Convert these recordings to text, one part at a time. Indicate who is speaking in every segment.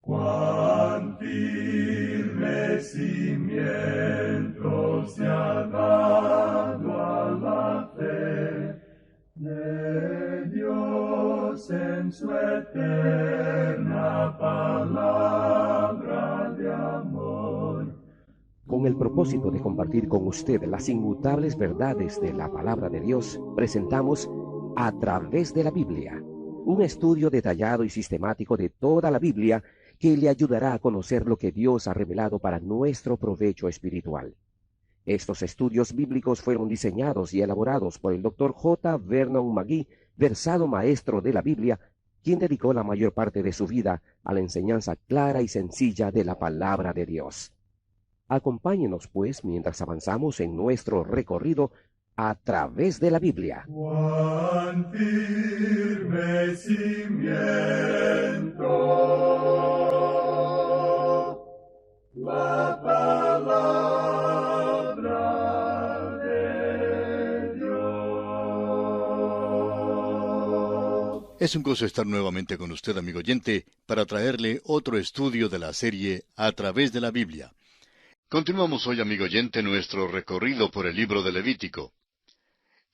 Speaker 1: Cuán firme cimiento se ha dado a la fe de Dios en su eterna palabra de amor.
Speaker 2: Con el propósito de compartir con usted las inmutables verdades de la palabra de Dios, presentamos A través de la Biblia, un estudio detallado y sistemático de toda la Biblia que le ayudará a conocer lo que Dios ha revelado para nuestro provecho espiritual. Estos estudios bíblicos fueron diseñados y elaborados por el Dr. J. Vernon McGee, versado maestro de la Biblia, quien dedicó la mayor parte de su vida a la enseñanza clara y sencilla de la palabra de Dios. Acompáñenos, pues, mientras avanzamos en nuestro recorrido a través de la Biblia.
Speaker 1: Cuán firme cimiento la palabra de Dios.
Speaker 3: Es un gozo estar nuevamente con usted, amigo oyente, para traerle otro estudio de la serie A través de la Biblia. Continuamos hoy, amigo oyente, nuestro recorrido por el libro de Levítico.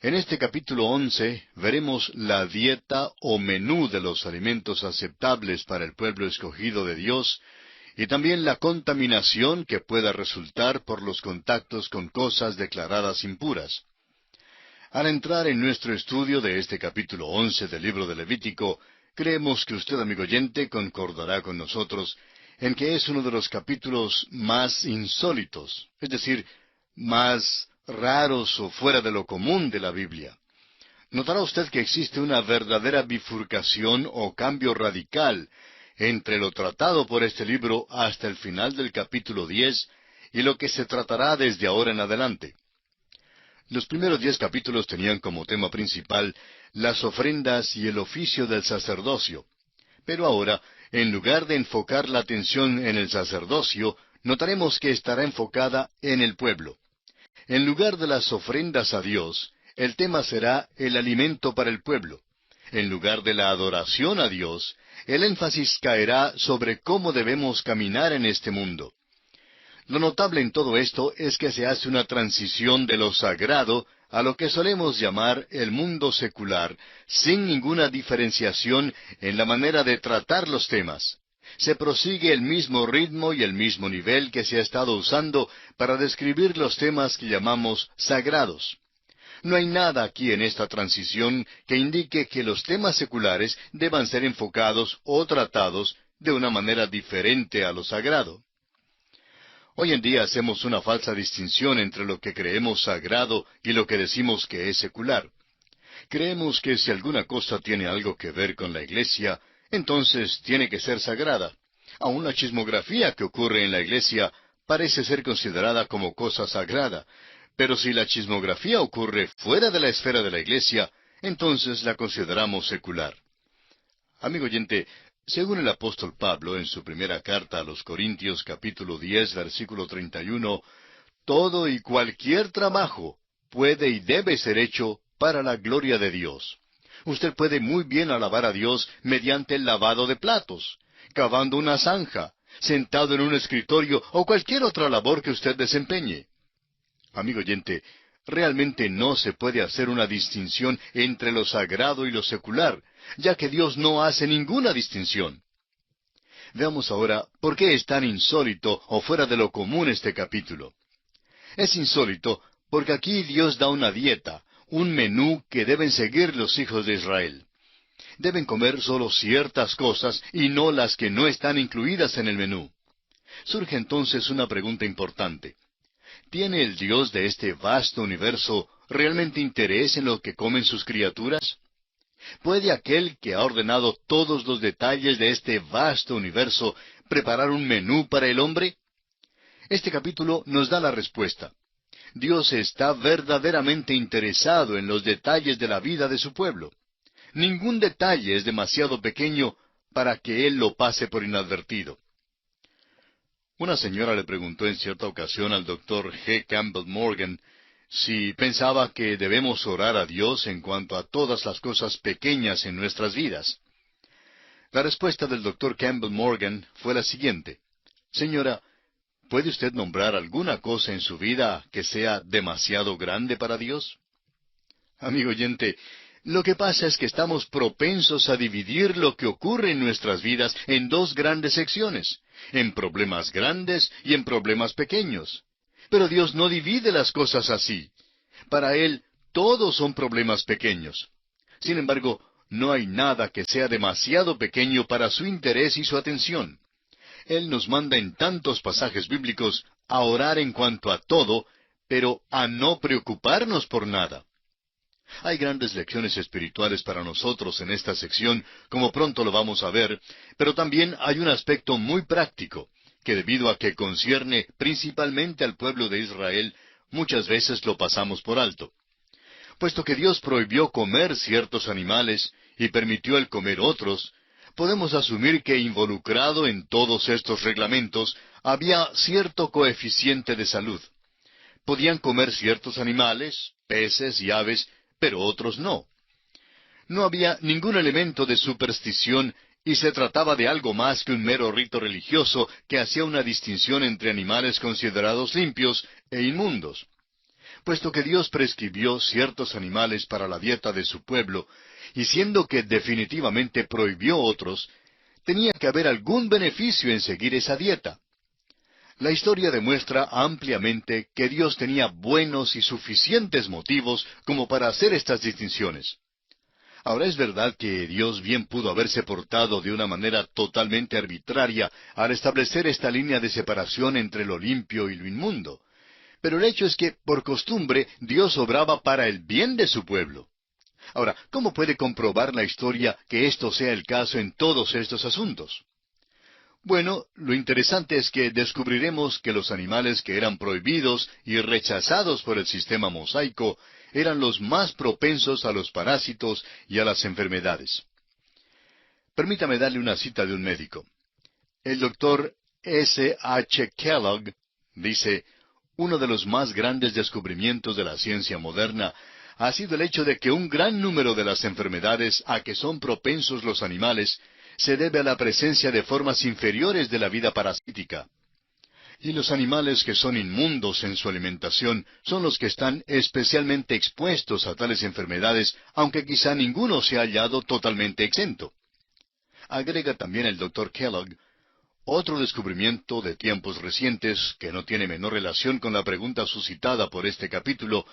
Speaker 3: En este capítulo 11 veremos la dieta o menú de los alimentos aceptables para el pueblo escogido de Dios y también la contaminación que pueda resultar por los contactos con cosas declaradas impuras. Al entrar en nuestro estudio de este capítulo 11 del libro de Levítico, creemos que usted, amigo oyente, concordará con nosotros en que es uno de los capítulos más insólitos, es decir, más raros o fuera de lo común de la Biblia. Notará usted que existe una verdadera bifurcación o cambio radical entre lo tratado por este libro hasta el final del capítulo 10 y lo que se tratará desde ahora en adelante. Los primeros 10 capítulos tenían como tema principal las ofrendas y el oficio del sacerdocio. Pero ahora, en lugar de enfocar la atención en el sacerdocio, notaremos que estará enfocada en el pueblo. En lugar de las ofrendas a Dios, el tema será el alimento para el pueblo. En lugar de la adoración a Dios, el énfasis caerá sobre cómo debemos caminar en este mundo. Lo notable en todo esto es que se hace una transición de lo sagrado a lo que solemos llamar el mundo secular, sin ninguna diferenciación en la manera de tratar los temas. Se prosigue el mismo ritmo y el mismo nivel que se ha estado usando para describir los temas que llamamos sagrados. No hay nada aquí en esta transición que indique que los temas seculares deban ser enfocados o tratados de una manera diferente a lo sagrado. Hoy en día hacemos una falsa distinción entre lo que creemos sagrado y lo que decimos que es secular. Creemos que si alguna cosa tiene algo que ver con la iglesia, entonces tiene que ser sagrada. Aún la chismografía que ocurre en la iglesia parece ser considerada como cosa sagrada, pero si la chismografía ocurre fuera de la esfera de la iglesia, entonces la consideramos secular. Amigo oyente, según el apóstol Pablo en su primera carta a los Corintios capítulo 10 versículo 31, todo y cualquier trabajo puede y debe ser hecho para la gloria de Dios. Usted puede muy bien alabar a Dios mediante el lavado de platos, cavando una zanja, sentado en un escritorio o cualquier otra labor que usted desempeñe. Amigo oyente, realmente no se puede hacer una distinción entre lo sagrado y lo secular, ya que Dios no hace ninguna distinción. Veamos ahora por qué es tan insólito o fuera de lo común este capítulo. Es insólito porque aquí Dios da una dieta, un menú que deben seguir los hijos de Israel. Deben comer solo ciertas cosas y no las que no están incluidas en el menú. Surge entonces una pregunta importante. ¿Tiene el Dios de este vasto universo realmente interés en lo que comen sus criaturas? ¿Puede aquel que ha ordenado todos los detalles de este vasto universo preparar un menú para el hombre? Este capítulo nos da la respuesta. Dios está verdaderamente interesado en los detalles de la vida de su pueblo. Ningún detalle es demasiado pequeño para que Él lo pase por inadvertido. Una señora le preguntó en cierta ocasión al doctor G. Campbell Morgan si pensaba que debemos orar a Dios en cuanto a todas las cosas pequeñas en nuestras vidas. La respuesta del doctor Campbell Morgan fue la siguiente: Señora, ¿puede usted nombrar alguna cosa en su vida que sea demasiado grande para Dios? Amigo oyente, lo que pasa es que estamos propensos a dividir lo que ocurre en nuestras vidas en dos grandes secciones, en problemas grandes y en problemas pequeños. Pero Dios no divide las cosas así. Para Él, todos son problemas pequeños. Sin embargo, no hay nada que sea demasiado pequeño para su interés y su atención. Él nos manda en tantos pasajes bíblicos a orar en cuanto a todo, pero a no preocuparnos por nada. Hay grandes lecciones espirituales para nosotros en esta sección, como pronto lo vamos a ver, pero también hay un aspecto muy práctico, que debido a que concierne principalmente al pueblo de Israel, muchas veces lo pasamos por alto. Puesto que Dios prohibió comer ciertos animales y permitió el comer otros, podemos asumir que involucrado en todos estos reglamentos había cierto coeficiente de salud. Podían comer ciertos animales, peces y aves, pero otros no. No había ningún elemento de superstición y se trataba de algo más que un mero rito religioso que hacía una distinción entre animales considerados limpios e inmundos. Puesto que Dios prescribió ciertos animales para la dieta de su pueblo, y siendo que definitivamente prohibió otros, tenía que haber algún beneficio en seguir esa dieta. La historia demuestra ampliamente que Dios tenía buenos y suficientes motivos como para hacer estas distinciones. Ahora es verdad que Dios bien pudo haberse portado de una manera totalmente arbitraria al establecer esta línea de separación entre lo limpio y lo inmundo. Pero el hecho es que, por costumbre, Dios obraba para el bien de su pueblo. Ahora, ¿cómo puede comprobar la historia que esto sea el caso en todos estos asuntos? Bueno, lo interesante es que descubriremos que los animales que eran prohibidos y rechazados por el sistema mosaico eran los más propensos a los parásitos y a las enfermedades. Permítame darle una cita de un médico. El doctor S. H. Kellogg dice: uno de los más grandes descubrimientos de la ciencia moderna ha sido el hecho de que un gran número de las enfermedades a que son propensos los animales se debe a la presencia de formas inferiores de la vida parasítica. Y los animales que son inmundos en su alimentación son los que están especialmente expuestos a tales enfermedades, aunque quizá ninguno se ha hallado totalmente exento. Agrega también el Dr. Kellogg: otro descubrimiento de tiempos recientes, que no tiene menor relación con la pregunta suscitada por este capítulo,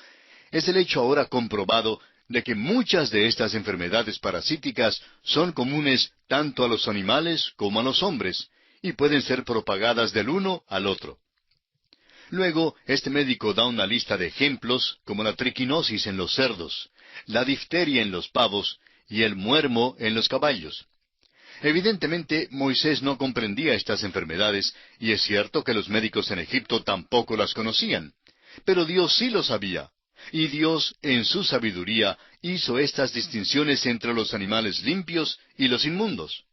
Speaker 3: es el hecho ahora comprobado de que muchas de estas enfermedades parasíticas son comunes tanto a los animales como a los hombres, y pueden ser propagadas del uno al otro. Luego, este médico da una lista de ejemplos, como la triquinosis en los cerdos, la difteria en los pavos y el muermo en los caballos. Evidentemente, Moisés no comprendía estas enfermedades, y es cierto que los médicos en Egipto tampoco las conocían. Pero Dios sí lo sabía. Y Dios, en su sabiduría, hizo estas distinciones entre los animales limpios y los inmundos.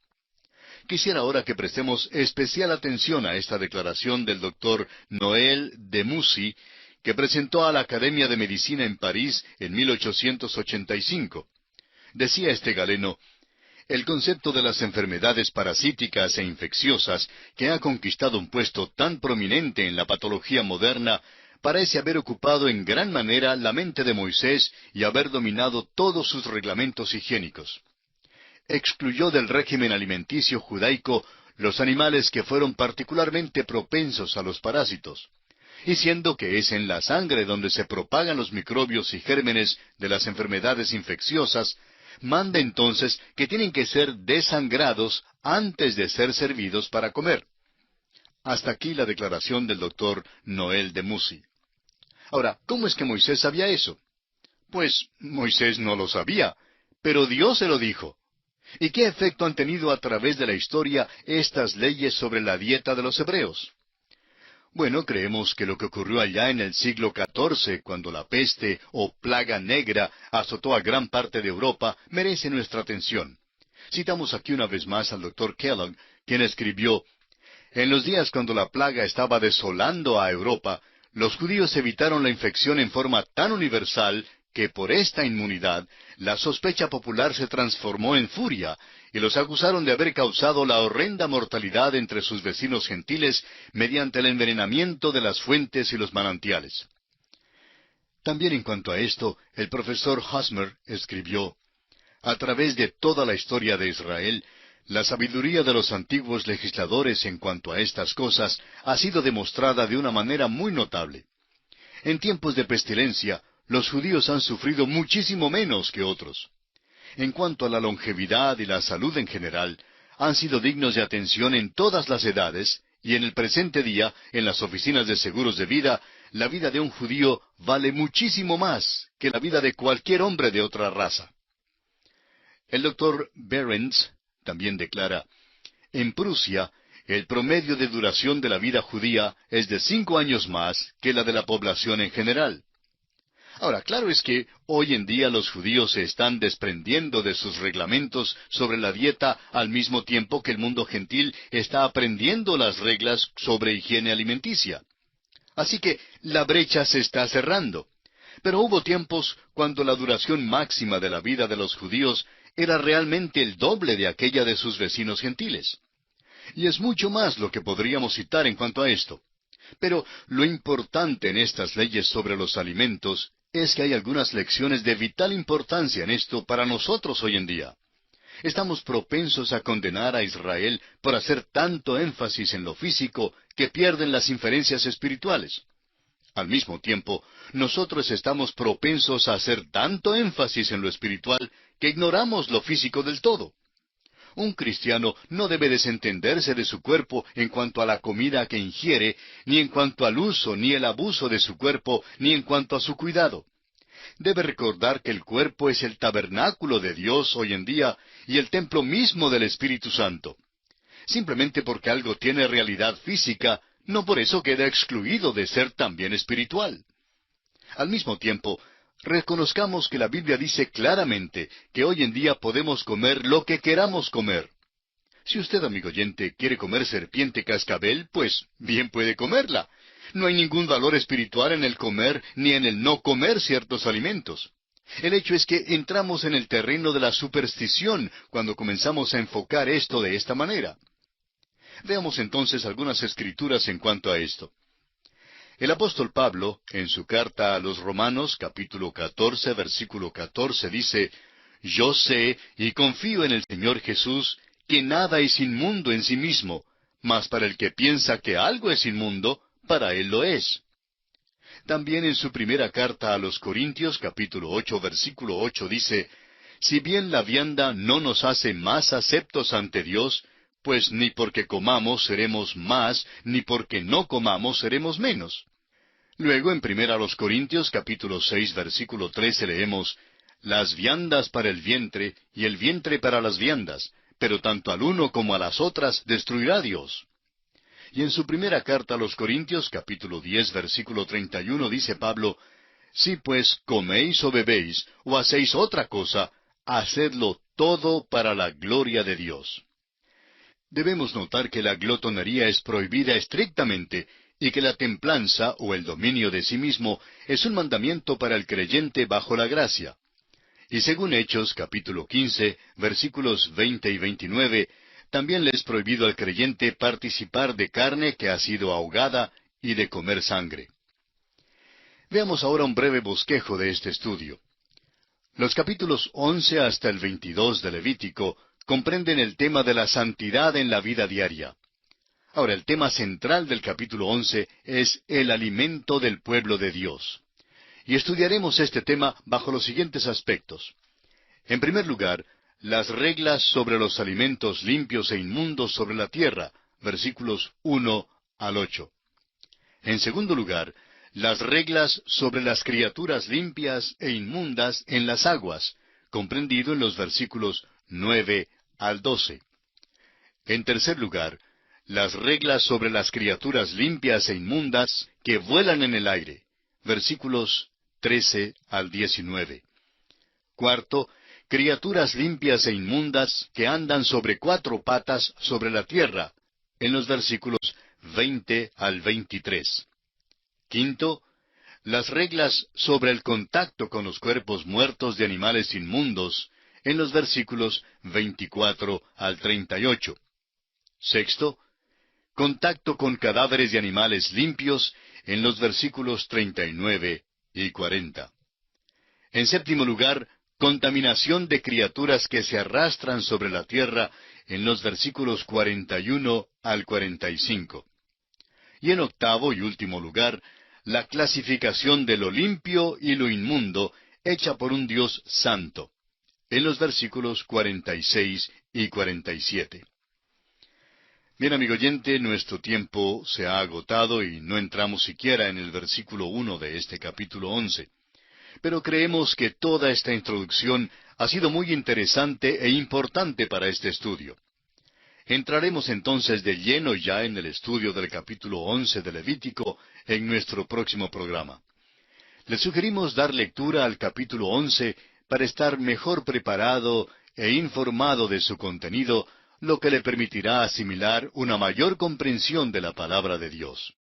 Speaker 3: Quisiera ahora que prestemos especial atención a esta declaración del doctor Noel de Mussy, que presentó a la Academia de Medicina en París en 1885. Decía este galeno: el concepto de las enfermedades parasíticas e infecciosas, que ha conquistado un puesto tan prominente en la patología moderna, parece haber ocupado en gran manera la mente de Moisés y haber dominado todos sus reglamentos higiénicos. Excluyó del régimen alimenticio judaico los animales que fueron particularmente propensos a los parásitos. Y siendo que es en la sangre donde se propagan los microbios y gérmenes de las enfermedades infecciosas, manda entonces que tienen que ser desangrados antes de ser servidos para comer. Hasta aquí la declaración del doctor Noel de Mussy. Ahora, ¿cómo es que Moisés sabía eso? Pues Moisés no lo sabía, pero Dios se lo dijo. ¿Y qué efecto han tenido a través de la historia estas leyes sobre la dieta de los hebreos? Bueno, creemos que lo que ocurrió allá en el siglo XIV, cuando la peste o plaga negra azotó a gran parte de Europa, merece nuestra atención. Citamos aquí una vez más al doctor Kellogg, quien escribió: en los días cuando la plaga estaba desolando a Europa, los judíos evitaron la infección en forma tan universal que por esta inmunidad la sospecha popular se transformó en furia, y los acusaron de haber causado la horrenda mortalidad entre sus vecinos gentiles mediante el envenenamiento de las fuentes y los manantiales. También en cuanto a esto, el profesor Hosmer escribió: a través de toda la historia de Israel, la sabiduría de los antiguos legisladores en cuanto a estas cosas ha sido demostrada de una manera muy notable. En tiempos de pestilencia, los judíos han sufrido muchísimo menos que otros. En cuanto a la longevidad y la salud en general, han sido dignos de atención en todas las edades, y en el presente día, en las oficinas de seguros de vida, la vida de un judío vale muchísimo más que la vida de cualquier hombre de otra raza. El doctor Behrens también declara: en Prusia, el promedio de duración de la vida judía es de 5 años más que la de la población en general. Ahora, claro es que hoy en día los judíos se están desprendiendo de sus reglamentos sobre la dieta al mismo tiempo que el mundo gentil está aprendiendo las reglas sobre higiene alimenticia. Así que la brecha se está cerrando. Pero hubo tiempos cuando la duración máxima de la vida de los judíos era realmente el doble de aquella de sus vecinos gentiles. Y es mucho más lo que podríamos citar en cuanto a esto. Pero lo importante en estas leyes sobre los alimentos es que hay algunas lecciones de vital importancia en esto para nosotros hoy en día. Estamos propensos a condenar a Israel por hacer tanto énfasis en lo físico que pierden las inferencias espirituales. Al mismo tiempo, nosotros estamos propensos a hacer tanto énfasis en lo espiritual que ignoramos lo físico del todo. Un cristiano no debe desentenderse de su cuerpo en cuanto a la comida que ingiere, ni en cuanto al uso ni el abuso de su cuerpo, ni en cuanto a su cuidado. Debe recordar que el cuerpo es el tabernáculo de Dios hoy en día y el templo mismo del Espíritu Santo. Simplemente porque algo tiene realidad física, no por eso queda excluido de ser también espiritual. Al mismo tiempo, reconozcamos que la Biblia dice claramente que hoy en día podemos comer lo que queramos comer. Si usted, amigo oyente, quiere comer serpiente cascabel, pues bien puede comerla. No hay ningún valor espiritual en el comer ni en el no comer ciertos alimentos. El hecho es que entramos en el terreno de la superstición cuando comenzamos a enfocar esto de esta manera. Veamos entonces algunas escrituras en cuanto a esto. El apóstol Pablo, en su carta a los Romanos, capítulo 14, versículo 14, dice: yo sé y confío en el Señor Jesús, que nada es inmundo en sí mismo, mas para el que piensa que algo es inmundo, para él lo es. También en su primera carta a los Corintios, capítulo 8, versículo 8, dice: si bien la vianda no nos hace más aceptos ante Dios, pues ni porque comamos seremos más, ni porque no comamos seremos menos. Luego en primera a los Corintios, capítulo 6, versículo 13, leemos: las viandas para el vientre, y el vientre para las viandas, pero tanto al uno como a las otras destruirá Dios. Y en su primera carta a los Corintios, capítulo 10, versículo 31, dice Pablo: si pues coméis o bebéis, o hacéis otra cosa, hacedlo todo para la gloria de Dios. Debemos notar que la glotonería es prohibida estrictamente, y que la templanza, o el dominio de sí mismo, es un mandamiento para el creyente bajo la gracia. Y según Hechos, capítulo 15, versículos 20 y 29, también le es prohibido al creyente participar de carne que ha sido ahogada y de comer sangre. Veamos ahora un breve bosquejo de este estudio. Los capítulos 11 hasta el 22 de Levítico comprenden el tema de la santidad en la vida diaria. Ahora, el tema central del capítulo 11 es el alimento del pueblo de Dios. Y estudiaremos este tema bajo los siguientes aspectos. En primer lugar, las reglas sobre los alimentos limpios e inmundos sobre la tierra, versículos 1 al 8. En segundo lugar, las reglas sobre las criaturas limpias e inmundas en las aguas, comprendido en los versículos 9 al 12. En tercer lugar, las reglas sobre las criaturas limpias e inmundas que vuelan en el aire, versículos 13 al 19. Cuarto, criaturas limpias e inmundas que andan sobre 4 patas sobre la tierra, en los versículos 20 al 23. Quinto, las reglas sobre el contacto con los cuerpos muertos de animales inmundos, en los versículos 24 al 38. Sexto, contacto con cadáveres de animales limpios en los versículos 39 y 40. En séptimo lugar, contaminación de criaturas que se arrastran sobre la tierra en los versículos 41 al 45. Y en octavo y último lugar, la clasificación de lo limpio y lo inmundo hecha por un Dios santo, en los versículos 46 y 47. Bien, amigo oyente, nuestro tiempo se ha agotado y no entramos siquiera en el versículo 1 de este capítulo 11. Pero creemos que toda esta introducción ha sido muy interesante e importante para este estudio. Entraremos entonces de lleno ya en el estudio del capítulo 11 de Levítico en nuestro próximo programa. Le sugerimos dar lectura al capítulo 11 para estar mejor preparado e informado de su contenido, lo que le permitirá asimilar una mayor comprensión de la palabra de Dios.